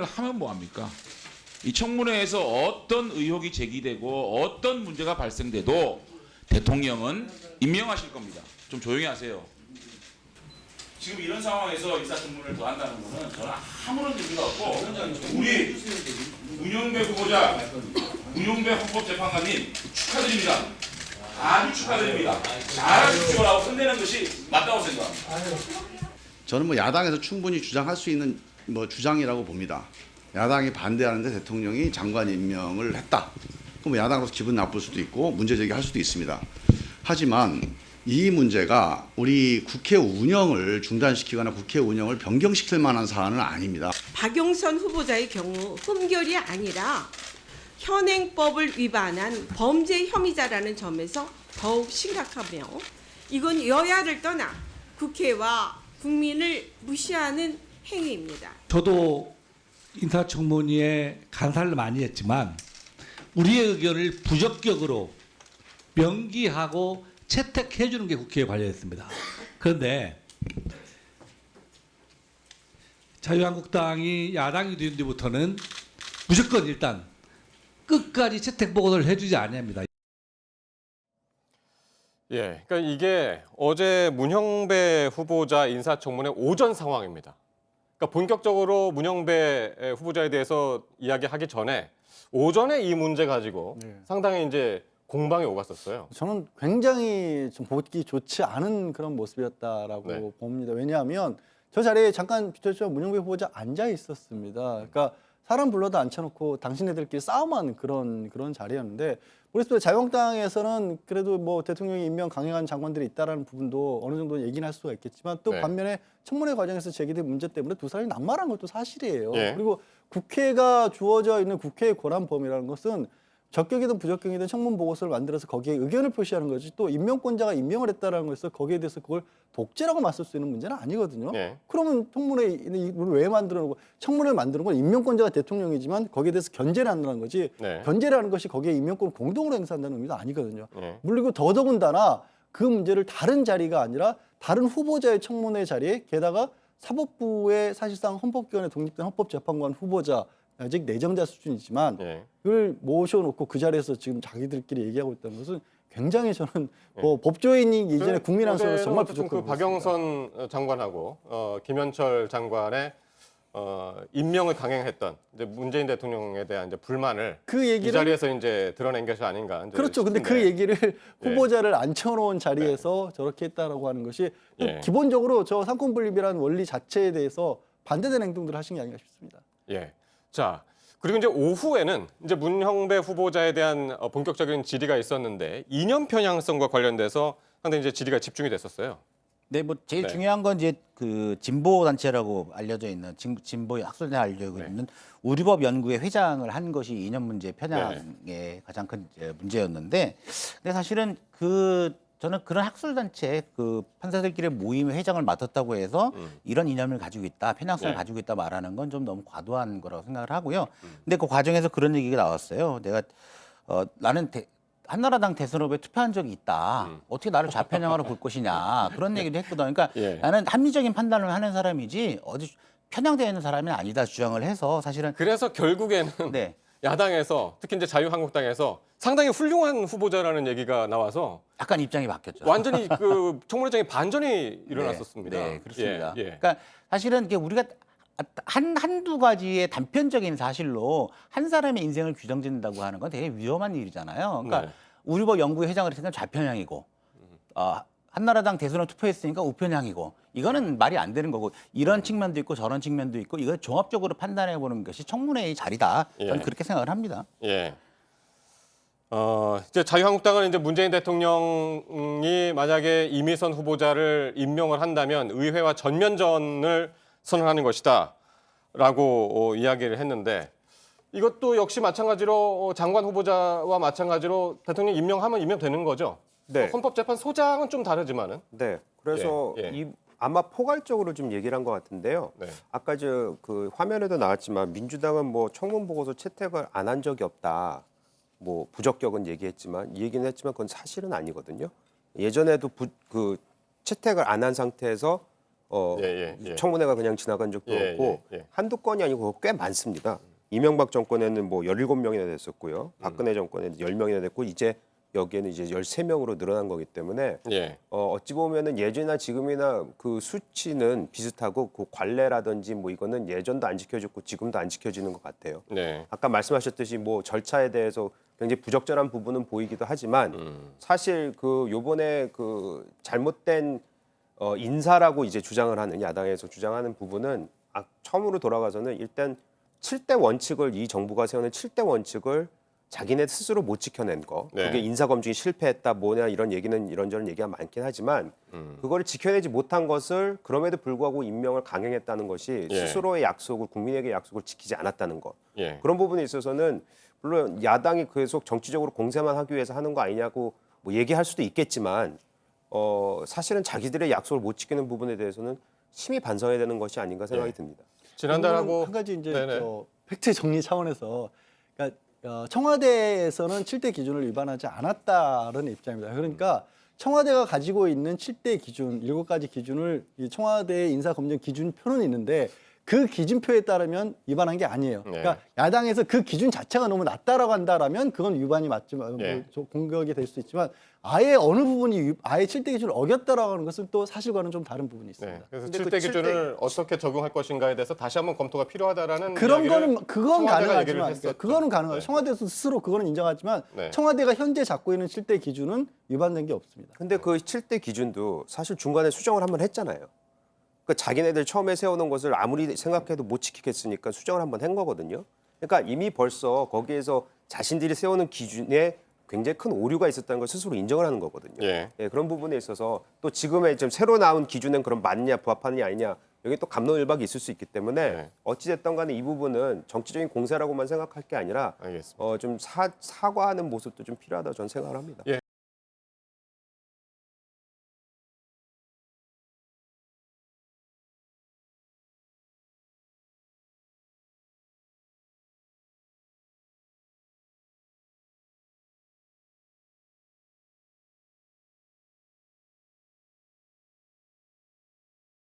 하면 뭐합니까? 이 청문회에서 어떤 의혹이 제기되고 어떤 문제가 발생돼도 대통령은 임명하실 겁니다. 좀 조용히 하세요. 지금 이런 상황에서 인사청문회를 더 한다는 것은 저는 아무런 의미가 없고 우리 문영배 후보자, 문영배 헌법재판관님 축하드립니다. 아주 축하드립니다. 잘하십시오라고 끝내는 것이 맞다고 생각합니다. 저는 뭐 야당에서 충분히 주장할 수 있는 주장이라고 봅니다. 야당이 반대하는데 대통령이 장관 임명을 했다. 그럼 야당으로서 기분 나쁠 수도 있고 문제 제기할 수도 있습니다. 하지만 이 문제가 우리 국회 운영을 중단시키거나 국회 운영을 변경시킬 만한 사안은 아닙니다. 박영선 후보자의 경우 흠결이 아니라 현행법을 위반한 범죄 혐의자라는 점에서 더욱 심각하며 이건 여야를 떠나 국회와 국민을 무시하는 행위입니다. 저도 인사청문회에 간사를 많이 했지만 우리의 의견을 부적격으로 명기하고 채택해 주는 게 국회의 관례였습니다. 그런데 자유한국당이 야당이 된 뒤부터는 무조건 일단 끝까지 채택 보고를 해주지 않습니다. 예, 그러니까 이게 어제 문형배 후보자 인사청문회 오전 상황입니다. 그러니까 본격적으로 문형배 후보자에 대해서 이야기하기 전에 오전에 이 문제 가지고 상당히 이제 공방이 오갔었어요. 저는 굉장히 좀 보기 좋지 않은 그런 모습이었다라고 네. 봅니다. 왜냐하면 저 자리에 잠깐 비춰주면 문영배 후보자 앉아 있었습니다. 그러니까 사람 불러도 앉혀놓고 당신네들끼리 싸움하는 그런 자리였는데 그래서 자유한국당에서는 그래도 뭐 대통령이 임명 강행한 장관들이 있다라는 부분도 어느 정도 얘기는 할 수가 있겠지만 또 네. 반면에 청문회 과정에서 제기된 문제 때문에 두 사람이 낙마한 것도 사실이에요. 예. 그리고 국회가 주어져 있는 국회의 권한 범위라는 것은 적격이든 부적격이든 청문 보고서를 만들어서 거기에 의견을 표시하는 거지 또 임명권자가 임명을 했다라는 것에서 거기에 대해서 그걸 독재라고 맞설 수 있는 문제는 아니거든요. 예. 그러면 청문회를 왜 만들어 놓고 청문회를 만드는 건 임명권자가 대통령이지만 거기에 대해서 견제를 한다는 거지 네. 견제라는 것이 거기에 임명권을 공동으로 행사한다는 의미도 아니거든요. 예. 물론 더더군다나 그 문제를 다른 자리가 아니라 다른 후보자의 청문회 자리에 게다가 사법부의 사실상 헌법기관에 독립된 헌법재판관 후보자 아직 내정자 수준이지만 예. 그걸 모셔놓고 그 자리에서 지금 자기들끼리 얘기하고 있다는 것은 굉장히 저는 뭐 법조인이 이전에 국민항소에서 정말 어쨌든 부족하고 그 박영선 장관하고 김현철 장관의 임명을 강행했던 이제 문재인 대통령에 대한 이제 불만을 그 얘기를 이 자리에서 이제 드러낸 것이 아닌가. 이제 그렇죠. 근데 싶은데. 그 얘기를 후보자를 앉혀놓은 자리에서 저렇게 했다라고 하는 것이 또 예. 기본적으로 저 삼권분립이라는 원리 자체에 대해서 반대되는 행동들을 하신 게 아닌가 싶습니다. 예. 자, 그리고 이제 오후에는 이제 문형배 후보자에 대한 본격적인 질의가 있었는데 이념 편향성과 관련돼서 상당히 이제 질의가 집중이 됐었어요. 네, 뭐 제일 네. 중요한 건 이제 그 진보 단체라고 알려져 있는 진보 학술단체 알려져 네. 있는 우리법 연구회 회장을 한 것이 이념 문제 편향의 가장 큰 문제였는데, 근데 사실은 저는 그런 학술단체 그 판사들끼리 모임의 회장을 맡았다고 해서 이런 이념을 가지고 있다, 편향성을 네. 가지고 있다 말하는 건 좀 너무 과도한 거라고 생각을 하고요. 근데 그 과정에서 그런 얘기가 나왔어요. 내가 나는 한나라당 대선 후보에 투표한 적이 있다. 어떻게 나를 좌편향으로 볼 것이냐. 그런 얘기도 했거든. 그러니까 예. 나는 합리적인 판단을 하는 사람이지 어디 편향되어 있는 사람이 아니다 주장을 해서 사실은 그래서 결국에는 네. 야당에서 특히 이제 자유한국당에서 상당히 훌륭한 후보자라는 얘기가 나와서 약간 입장이 바뀌었죠. 완전히 그 청문회장에 반전이 일어났었습니다. 네, 그렇습니다. 예, 예. 그러니까 사실은 이게 우리가 한두 가지의 단편적인 사실로 한 사람의 인생을 규정짓는다고 하는 건 되게 위험한 일이잖아요. 그러니까 네. 우리법 연구회 회장을 했으니까 좌편향이고, 한나라당 대선을 투표했으니까 우편향이고, 이거는 말이 안 되는 거고, 이런 측면도 있고 저런 측면도 있고, 이걸 종합적으로 판단해 보는 것이 청문회의 자리다. 저는 예. 그렇게 생각을 합니다. 예. 이제 자유한국당은 이제 문재인 대통령이 만약에 이미선 후보자를 임명을 한다면 의회와 전면전을 선언하는 것이다라고 이야기를 했는데 이것도 역시 마찬가지로 장관 후보자와 마찬가지로 대통령 임명하면 임명되는 거죠. 네. 헌법재판소장은 좀 다르지만은. 네. 그래서 예, 예. 아마 포괄적으로 좀 얘기를 한 것 같은데요. 네. 아까 그 화면에도 나왔지만 민주당은 뭐 청문 보고서 채택을 안 한 적이 없다. 뭐 부적격은 얘기했지만 이 얘기는 했지만 그건 사실은 아니거든요. 예전에도 그 채택을 안 한 상태에서 청문회가 그냥 지나간 적도 없고 한두 건이 아니고 꽤 많습니다. 이명박 정권에는 뭐 17명이나 됐었고요. 박근혜 정권에는 10명이나 됐고 이제 여기에는 이제 13명으로 늘어난 거기 때문에 어찌 보면은 예전이나 지금이나 그 수치는 비슷하고 그 관례라든지 뭐 이거는 예전도 안 지켜졌고 지금도 안 지켜지는 것 같아요. 아까 말씀하셨듯이 뭐 절차에 대해서 굉장히 부적절한 부분은 보이기도 하지만 사실 그 요번에 그 잘못된 인사라고 이제 주장을 하는 야당에서 주장하는 부분은 처음으로 돌아가서는 일단 7대 원칙을 이 정부가 세우는 7대 원칙을 자기네 스스로 못 지켜낸 거. 그게 인사검증이 실패했다 뭐냐 이런 얘기는 이런저런 얘기가 많긴 하지만 그거를 지켜내지 못한 것을 그럼에도 불구하고 임명을 강행했다는 것이 스스로의 약속을 국민에게 약속을 지키지 않았다는 것. 그런 부분에 있어서는 물론 야당이 계속 정치적으로 공세만 하기 위해서 하는 거 아니냐고 뭐 얘기할 수도 있겠지만 사실은 자기들의 약속을 못 지키는 부분에 대해서는 심히 반성해야 되는 것이 아닌가 생각이 듭니다. 지난달하고 한 가지 이제 팩트 정리 차원에서 그러니까 청와대에서는 7대 기준을 위반하지 않았다는 입장입니다. 그러니까 청와대가 가지고 있는 7대 기준, 7가지 기준을 이 청와대 인사검증 기준표는 있는데 그 기준표에 따르면 위반한 게 아니에요. 그러니까 야당에서 그 기준 자체가 너무 낮다라고 한다라면 그건 위반이 맞지만 뭐 공격이 될 수 있지만 아예 어느 부분이 아예 7대 기준을 어겼다라고 하는 것은 또 사실과는 좀 다른 부분이 있습니다. 그래서 근데 7대 그 기준을 어떻게 적용할 것인가에 대해서 다시 한번 검토가 필요하다라는 그런 이야기를 거는 그건 청와대가 얘기를 가능하지만 했었죠. 그거는 가능해요. 청와대에서 스스로 그거는 인정하지만 청와대가 현재 잡고 있는 7대 기준은 위반된 게 없습니다. 근데 그 7대 기준도 사실 중간에 수정을 한번 했잖아요. 그 자기네들 처음에 세워놓은 것을 아무리 생각해도 못 지키겠으니까 수정을 한번 한 거거든요. 그러니까 이미 벌써 거기에서 자신들이 세우는 기준에 굉장히 큰 오류가 있었다는 걸 스스로 인정을 하는 거거든요. 그런 부분에 있어서 또 지금의 좀 새로 나온 기준은 그럼 맞냐 부합하느냐 아니냐 여기 또 갑론을박이 있을 수 있기 때문에 어찌됐든 간에 이 부분은 정치적인 공세라고만 생각할 게 아니라 좀 사과하는 모습도 좀 필요하다고 저는 생각을 합니다.